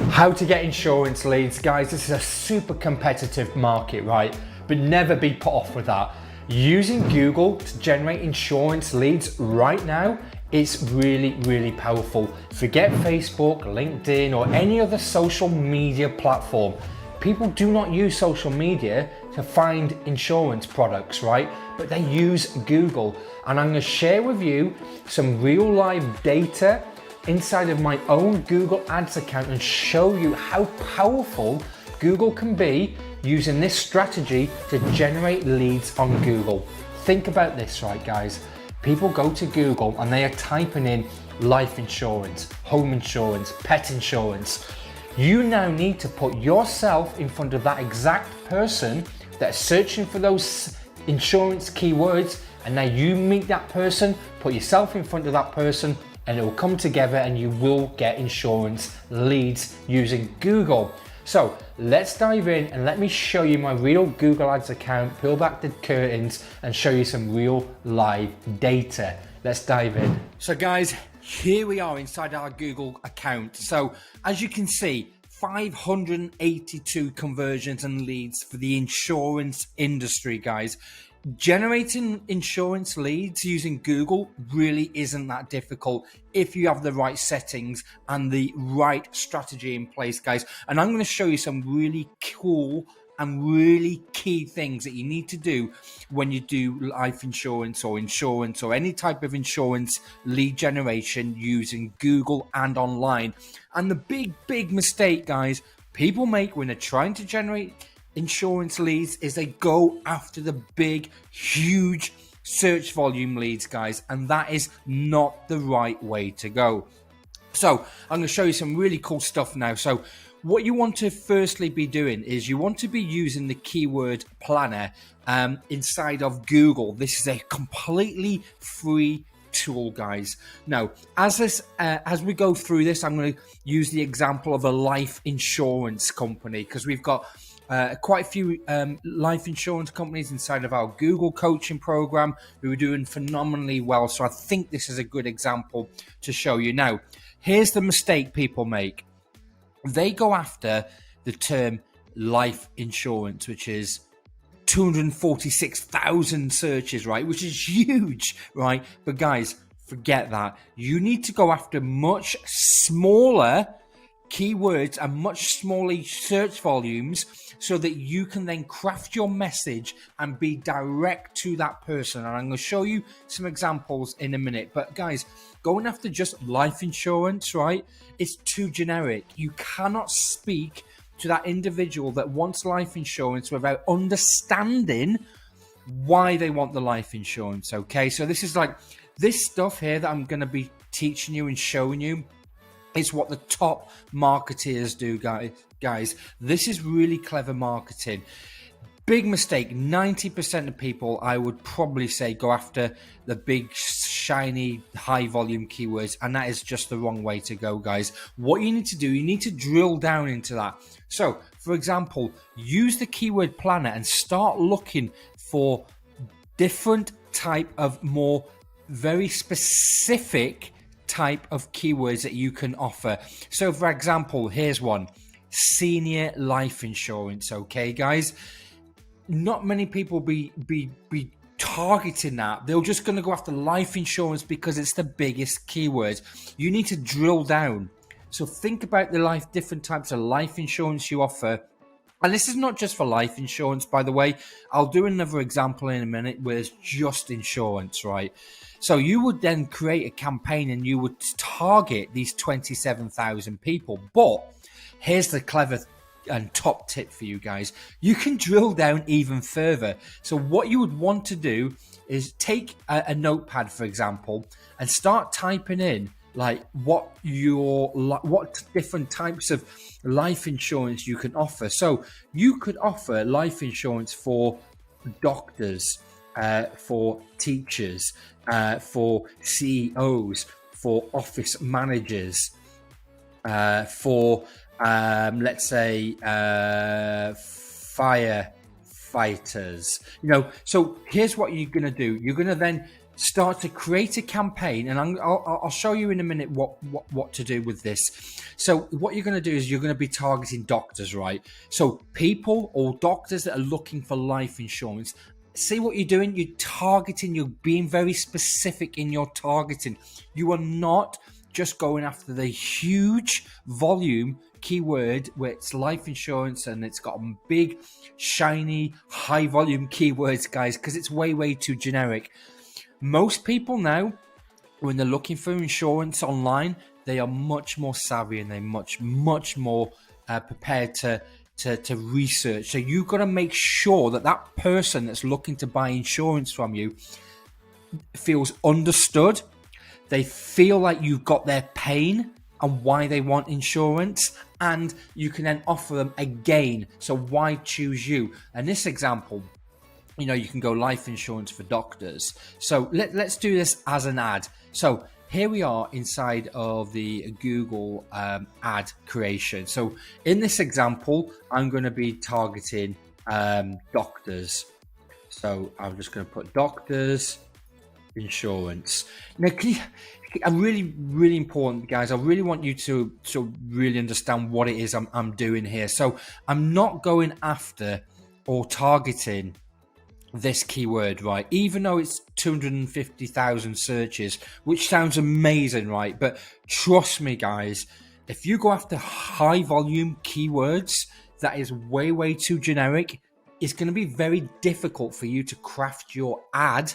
How to get insurance leads. Guys, this is a super competitive market, right? But never be put off with that. Using Google to generate insurance leads right now, it's really, really powerful. Forget Facebook, LinkedIn, or any other social media platform. People do not use social media to find insurance products, right? But they use Google. And I'm gonna share with you some real live data inside of my own Google Ads account and show you how powerful Google can be using this strategy to generate leads on Google. Think about this, right, guys? People go to Google and they are typing in life insurance, home insurance, pet insurance. You now need to put yourself in front of that exact person that's searching for those insurance keywords, and now you meet that person, put yourself in front of that person, and it will come together and you will get insurance leads using Google. So let's dive in and let me show you my real Google Ads account, peel back the curtains and show you some real live data. Let's dive in. So guys, here we are inside our Google account. So as you can see, 582 conversions and leads for the insurance industry, guys. Generating insurance leads using Google really isn't that difficult if you have the right settings and the right strategy in place, guys. And I'm going to show you some really cool and really key things that you need to do when you do life insurance or any type of insurance lead generation using Google and online. And the big mistake, guys, people make when they're trying to generate insurance leads is they go after the big, huge search volume leads, guys, and that is not the right way to go. So I'm going to show you some really cool stuff now. So what you want to firstly be doing is you want to be using the keyword planner inside of Google. This is a completely free tool, guys. Now, as we go through this, I'm going to use the example of a life insurance company because we've got quite a few life insurance companies inside of our Google coaching program who are doing phenomenally well. So I think this is a good example to show you. Now, here's the mistake people make. They go after the term life insurance, which is 246,000 searches, right? Which is huge, right? But guys, forget that. You need to go after much smaller keywords and much smaller search volumes so that you can then craft your message and be direct to that person. And I'm going to show you some examples in a minute. But guys, going after just life insurance, right? It's too generic. You cannot speak to that individual that wants life insurance without understanding why they want the life insurance. Okay, so this is like this stuff here that I'm going to be teaching you and showing you. It's what the top marketeers do, guys. This is really clever marketing. Big mistake. 90% of people, I would probably say, go after the big, shiny, high volume keywords. And that is just the wrong way to go, guys. What you need to do, you need to drill down into that. So, for example, use the keyword planner and start looking for different type of more very specific type of keywords that you can offer. So for example, here's one: senior life insurance. Okay, guys, not many people be targeting that. They're just going to go after life insurance because it's the biggest keyword. You need to drill down. So think about the different types of life insurance you offer. And this is not just for life insurance, by the way. I'll do another example in a minute where it's just insurance, right? So you would then create a campaign and you would target these 27,000 people. But here's the clever and top tip for you guys. You can drill down even further. So what you would want to do is take a notepad, for example, and start typing in like what different types of life insurance you can offer. So you could offer life insurance for doctors, for teachers, for CEOs, for office managers, for let's say firefighters. So here's what you're going to do. You're going to then start to create a campaign, and I'll show you in a minute what to do with this. So what you're going to do is you're going to be targeting doctors, right? So people or doctors that are looking for life insurance. See what you're doing? You're targeting, you're being very specific in your targeting. You are not just going after the huge volume keyword where it's life insurance and it's got big, shiny, high volume keywords, guys, because it's way too generic. Most people now, when they're looking for insurance online, they are much more savvy and they're much more prepared to research. So you've got to make sure that that person that's looking to buy insurance from you feels understood. They feel like you've got their pain and why they want insurance, and you can then offer them a gain. So why choose you? And this example, you can go life insurance for doctors. So let's do this as an ad. So here we are inside of the Google ad creation. So in this example, I'm going to be targeting doctors. So I'm just going to put doctors insurance. Now, I'm really important, guys. I really want you to really understand what it is I'm doing here. So I'm not going after or targeting this keyword, right? Even though it's 250,000 searches, which sounds amazing, right? But trust me, guys, if you go after high volume keywords that is way too generic, it's going to be very difficult for you to craft your ad,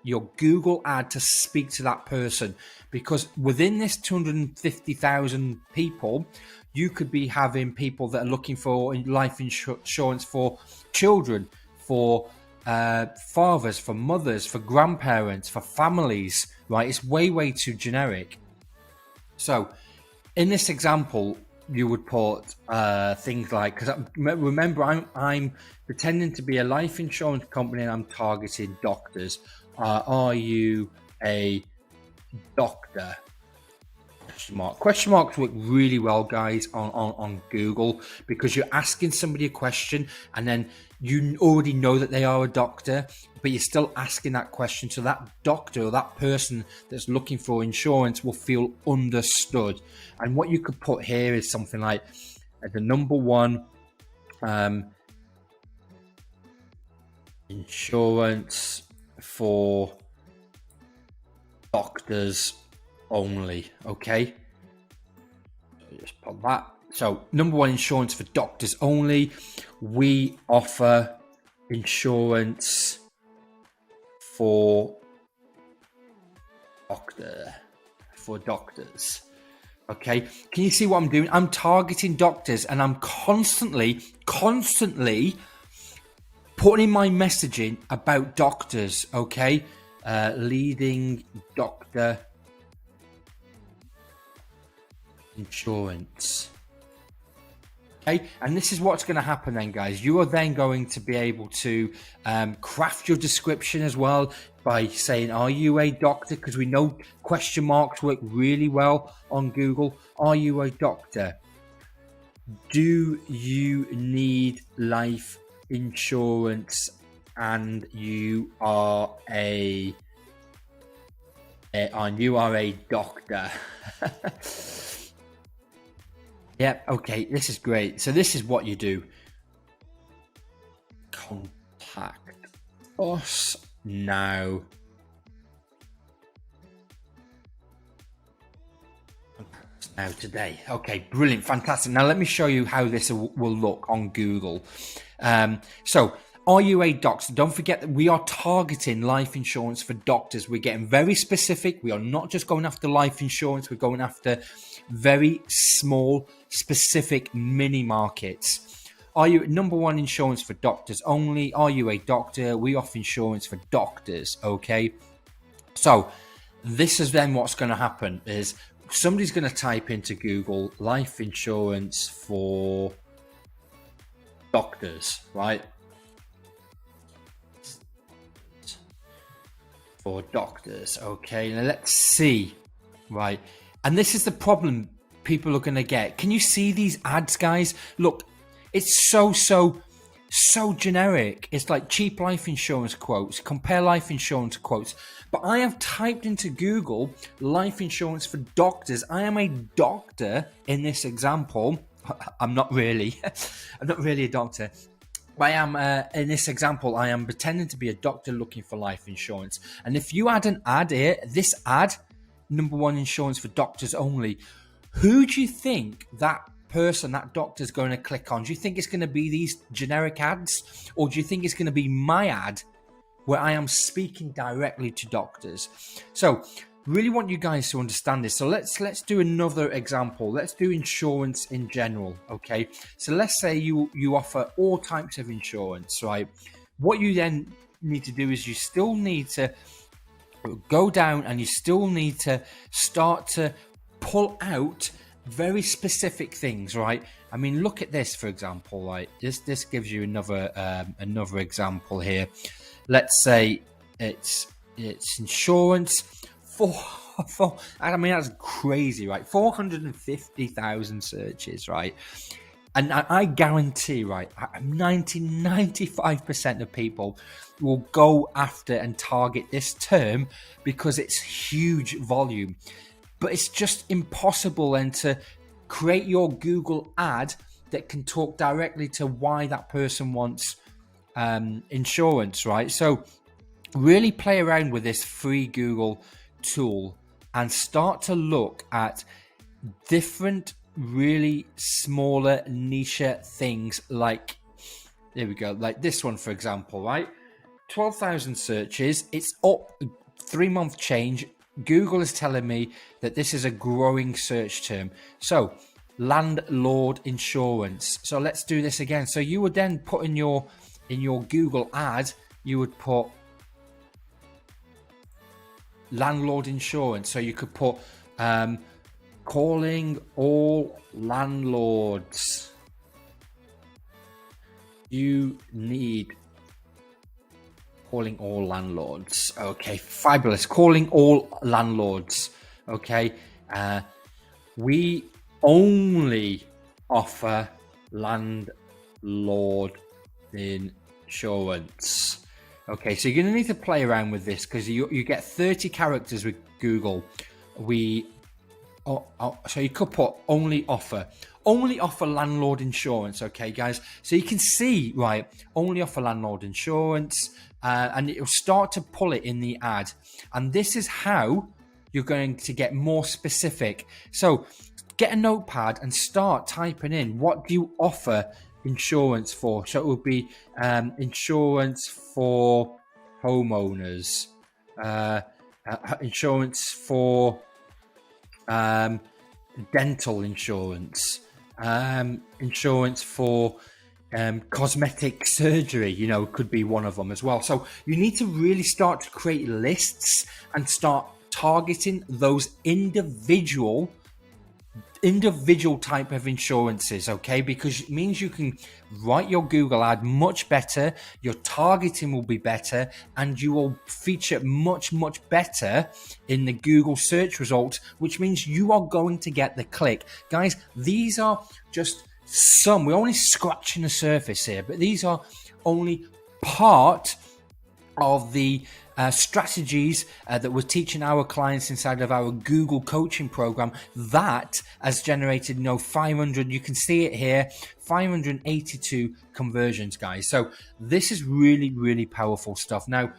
your Google ad, to speak to that person, because within this 250,000 people, you could be having people that are looking for life insurance for children, for fathers, for mothers, for grandparents, for families, right? It's way too generic. So in this example, you would put things like, because remember, I'm pretending to be a life insurance company and I'm targeting doctors. Are you a doctor? Question marks work really well, guys, on Google, because you're asking somebody a question and then you already know that they are a doctor, but you're still asking that question, so that doctor or that person that's looking for insurance will feel understood. And what you could put here is something like the number one insurance for doctors only. Okay, just put that. So number one insurance for doctors only. We offer insurance for doctors. Okay, can you see what I'm doing? I'm targeting doctors, and I'm constantly putting my messaging about doctors. Okay, leading doctor insurance. Okay, and this is what's going to happen then, guys. You are then going to be able to craft your description as well by saying, are you a doctor? Because we know question marks work really well on Google. Are you a doctor? Do you need life insurance and you are a doctor? Yeah, okay, this is great. So this is what you do. Contact us now. Now today. Okay, brilliant, fantastic. Now let me show you how this will look on Google. So are you a doctor? Don't forget that we are targeting life insurance for doctors. We're getting very specific. We are not just going after life insurance. We're going after very small, specific mini markets. Are you number one insurance for doctors only? Are you a doctor? We offer insurance for doctors. Okay. So this is then what's going to happen is somebody's going to type into Google life insurance for doctors, right? For doctors. Okay. Now let's see. Right. And this is the problem people are going to get. Can you see these ads, guys? Look, it's so so generic. It's like cheap life insurance quotes, compare life insurance quotes. But I have typed into Google life insurance for doctors. I am a doctor in this example. I'm not really. I'm not really a doctor. I am, in this example, I am pretending to be a doctor looking for life insurance. And if you add an ad here, this ad, number one insurance for doctors only, who do you think that person, that doctor is going to click on? Do you think it's going to be these generic ads? Or do you think it's going to be my ad where I am speaking directly to doctors? So really want you guys to understand this. So let's do another example. Let's do insurance in general. Okay, so let's say you offer all types of insurance, right? What you then need to do is you still need to go down and you still need to start to pull out very specific things, right? I mean, look at this, for example. Like this gives you another example here. Let's say it's insurance for I mean, that's crazy, right? 450,000 searches, right? And I guarantee, right, 95% of people will go after and target this term because it's huge volume. But it's just impossible then to create your Google ad that can talk directly to why that person wants insurance, right? So really play around with this free Google tool and start to look at different really smaller niche things. Like, there we go, like this one, for example, right? 12,000 searches. It's up 3-month change. Google is telling me that this is a growing search term. So landlord insurance. So let's do this again. So you would then put in your Google ad, you would put landlord insurance. So you could put calling all landlords. You need calling all landlords. Okay, fabulous. Calling all landlords. Okay, we only offer landlord insurance. Okay, so you're going to need to play around with this because you get 30 characters with Google. So you could put only offer landlord insurance. Okay, guys, so you can see, right, only offer landlord insurance, and it will start to pull it in the ad. And this is how you're going to get more specific. So get a notepad and start typing in, what do you offer insurance for? So it would be insurance for homeowners, insurance for dental insurance, insurance for cosmetic surgery, you know, could be one of them as well. So you need to really start to create lists and start targeting those individual type of insurances, okay? Because it means you can write your Google ad much better, your targeting will be better, and you will feature much better in the Google search results, which means you are going to get the click. Guys, these are just some, we're only scratching the surface here, but these are only part of the strategies that we're teaching our clients inside of our Google coaching program that has generated 500, you can see it here, 582 conversions, guys. So this is really powerful stuff. Now,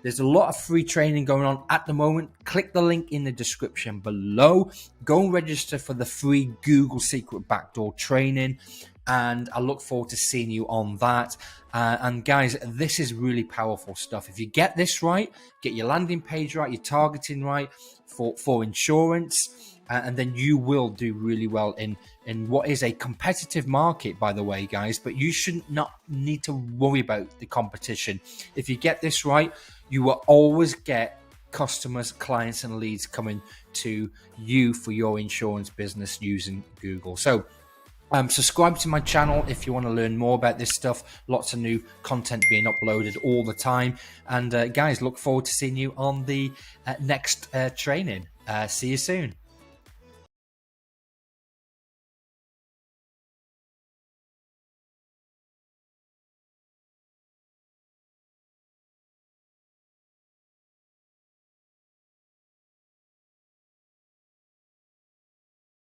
there's a lot of free training going on at the moment. Click the link in the description below. Go and register for the free Google Secret Backdoor training. And I look forward to seeing you on that. And guys, this is really powerful stuff. If you get this right, get your landing page right, your targeting right for insurance, and then you will do really well in what is a competitive market, by the way, guys. But you should not need to worry about the competition. If you get this right, you will always get customers, clients, and leads coming to you for your insurance business using Google. So subscribe to my channel if you want to learn more about this stuff. Lots of new content being uploaded all the time. And guys, look forward to seeing you on the next training. See you soon.